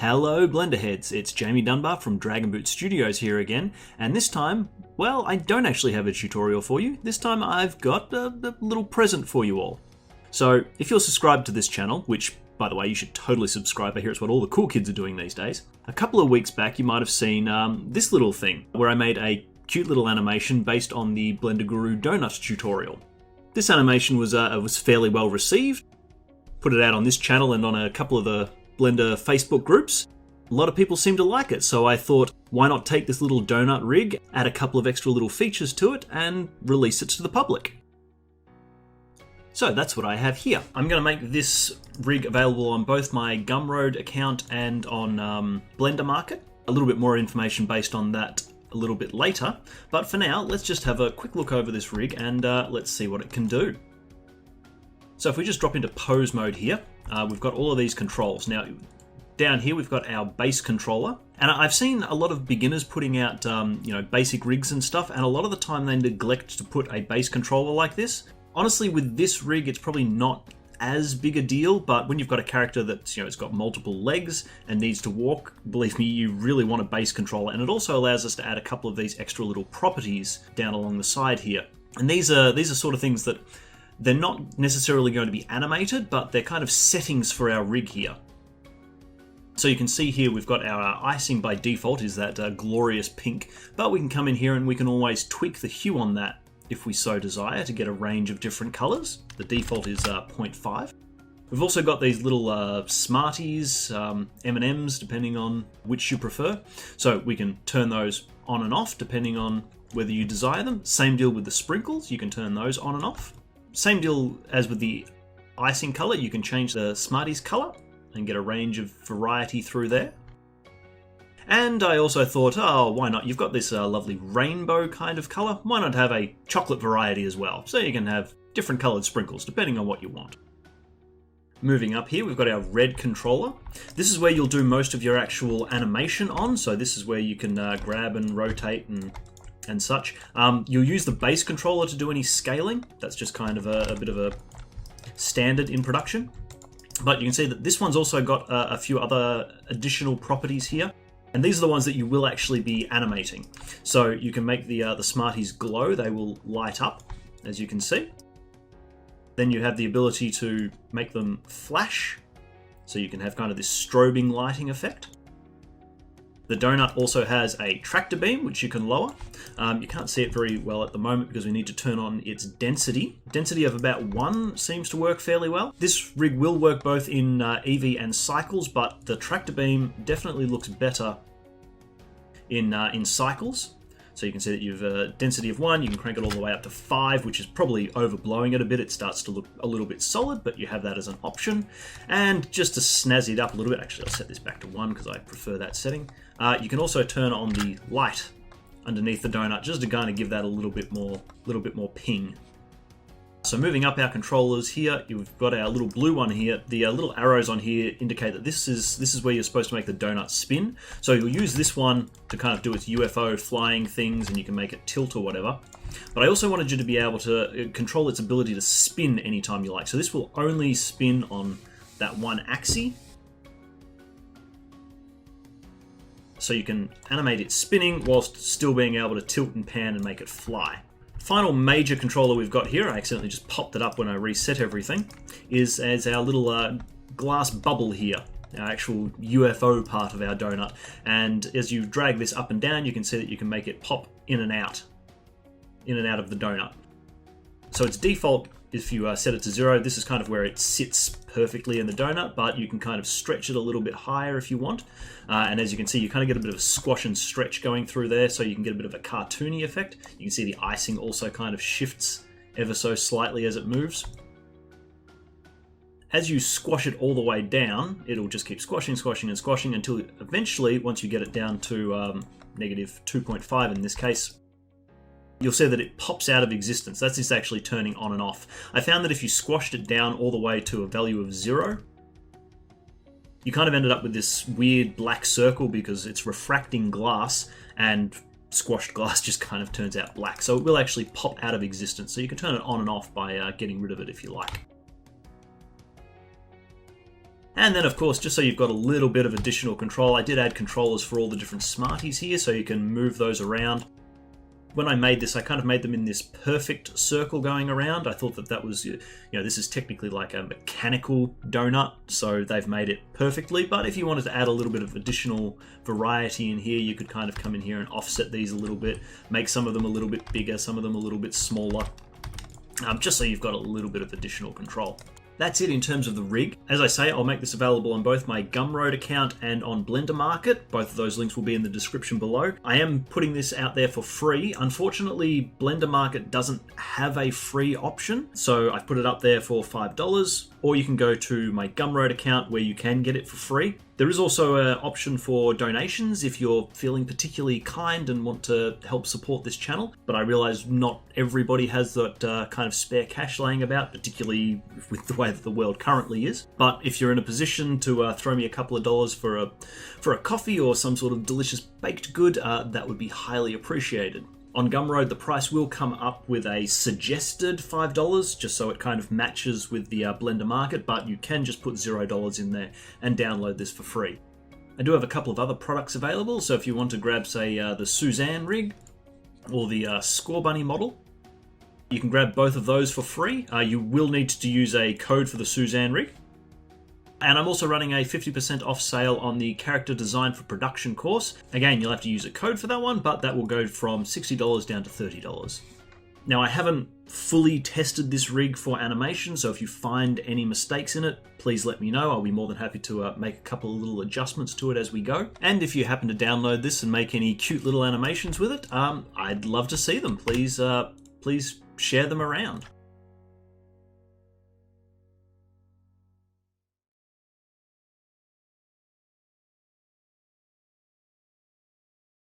Hello Blenderheads, it's Jamie Dunbar from Dragon Boot Studios here again, and this time, well, I don't actually have a tutorial for you. This time I've got a little present for you all. So, if you're subscribed to this channel, which, by the way, you should totally subscribe, I hear it's what all the cool kids are doing these days. A couple of weeks back you might have seen this little thing, where I made a cute little animation based on the Blender Guru Donut tutorial. This animation was fairly well received. Put it out on this channel and on a couple of the Blender Facebook groups. A lot of people seem to like it, so I thought, why not take this little donut rig, add a couple of extra little features to it, and release it to the public. So that's what I have here. I'm going to make this rig available on both my Gumroad account and on Blender Market. A little bit more information based on that a little bit later, but for now, let's just have a quick look over this rig and let's see what it can do. So if we just drop into pose mode here, we've got all of these controls. Now, down here we've got our base controller, and I've seen a lot of beginners putting out basic rigs and stuff, and a lot of the time they neglect to put a base controller like this. Honestly, with this rig, it's probably not as big a deal, but when you've got a character that's, it's got multiple legs and needs to walk, believe me, you really want a base controller. And it also allows us to add a couple of these extra little properties down along the side here. And these are sort of things that they're not necessarily going to be animated, but they're kind of settings for our rig here. So you can see here we've got our icing by default is that glorious pink, but we can come in here and we can always tweak the hue on that if we so desire to get a range of different colors. The default is 0.5. We've also got these little Smarties, M&Ms, depending on which you prefer. So we can turn those on and off depending on whether you desire them. Same deal with the sprinkles, you can turn those on and off. Same deal as with the icing color, you can change the Smarties color and get a range of variety through there. And I also thought, oh, why not? You've got this lovely rainbow kind of color. Why not have a chocolate variety as well? So you can have different colored sprinkles depending on what you want. Moving up here, we've got our red controller. This is where you'll do most of your actual animation on. So this is where you can grab and rotate and such. You'll use the base controller to do any scaling. That's just kind of a bit of a standard in production. But you can see that this one's also got a few other additional properties here. And these are the ones that you will actually be animating. So you can make the Smarties glow. They will light up, as you can see. Then you have the ability to make them flash. So you can have kind of this strobing lighting effect. The donut also has a tractor beam, which you can lower. You can't see it very well at the moment because we need to turn on its density. Density of about 1 seems to work fairly well. This rig will work both in EV and cycles, but the tractor beam definitely looks better in cycles. So you can see that you've a density of 1, you can crank it all the way up to 5, which is probably overblowing it a bit. It starts to look a little bit solid, but you have that as an option. And just to snazzy it up a little bit, actually I'll set this back to 1 because I prefer that setting. You can also turn on the light underneath the donut just to kind of give that a little bit more ping. So moving up our controllers here, you've got our little blue one here. The little arrows on here indicate that this is where you're supposed to make the donut spin. So you'll use this one to kind of do its UFO flying things, and you can make it tilt or whatever. But I also wanted you to be able to control its ability to spin anytime you like. So this will only spin on that one axis. So you can animate it spinning whilst still being able to tilt and pan and make it fly. Final major controller we've got here, I accidentally just popped it up when I reset everything, is as our little glass bubble here, our actual UFO part of our donut. And as you drag this up and down, you can see that you can make it pop in and out of the donut. So its default, if you set it to 0, this is kind of where it sits perfectly in the donut, but you can kind of stretch it a little bit higher if you want. And as you can see, you kind of get a bit of a squash and stretch going through there, so you can get a bit of a cartoony effect. You can see the icing also kind of shifts ever so slightly as it moves. As you squash it all the way down, it'll just keep squashing, squashing, and squashing until eventually, once you get it down to negative 2.5 in this case, you'll see that it pops out of existence. That's just actually turning on and off. I found that if you squashed it down all the way to a value of 0, you kind of ended up with this weird black circle because it's refracting glass, and squashed glass just kind of turns out black. So it will actually pop out of existence. So you can turn it on and off by getting rid of it if you like. And then of course, just so you've got a little bit of additional control, I did add controllers for all the different Smarties here, so you can move those around. When I made this, I kind of made them in this perfect circle going around. I thought that that was, this is technically like a mechanical donut, so they've made it perfectly. But if you wanted to add a little bit of additional variety in here, you could kind of come in here and offset these a little bit, make some of them a little bit bigger, some of them a little bit smaller, just so you've got a little bit of additional control. That's it in terms of the rig. As I say, I'll make this available on both my Gumroad account and on Blender Market. Both of those links will be in the description below. I am putting this out there for free. Unfortunately, Blender Market doesn't have a free option, so I've put it up there for $5, or you can go to my Gumroad account where you can get it for free. There is also an option for donations if you're feeling particularly kind and want to help support this channel, but I realize not everybody has that kind of spare cash laying about, particularly with the way that the world currently is. But if you're in a position to throw me a couple of dollars for a coffee or some sort of delicious baked good, that would be highly appreciated. On Gumroad, the price will come up with a suggested $5, just so it kind of matches with the Blender Market, but you can just put $0 in there and download this for free. I do have a couple of other products available, so if you want to grab, say, the Suzanne rig or the Score Bunny model, you can grab both of those for free. You will need to use a code for the Suzanne rig. And I'm also running a 50% off sale on the Character Design for Production course. Again, you'll have to use a code for that one, but that will go from $60 down to $30. Now, I haven't fully tested this rig for animation, so if you find any mistakes in it, please let me know. I'll be more than happy to make a couple of little adjustments to it as we go. And if you happen to download this and make any cute little animations with it, I'd love to see them. Please share them around.